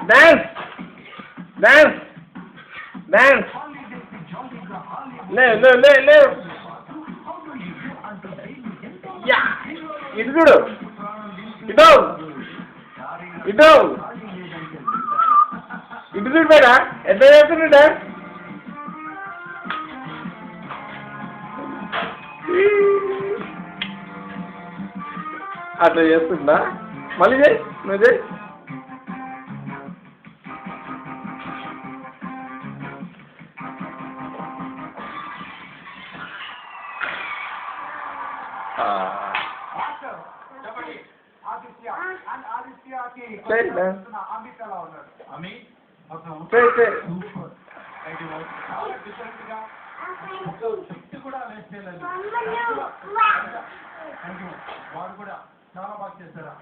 Dance dance dance లేవు లేవు లేవు లేవు యా ఇటు చూడు ఇటు ఇటు ఇటు చూడు మేడా ఎంత చేస్తున్నాడు డాన్స్ అట్లా చేస్తుందా మళ్ళీ చేయి నువ్వు చేయి వాడు కూడా చాలా బాగా చేస్తారా.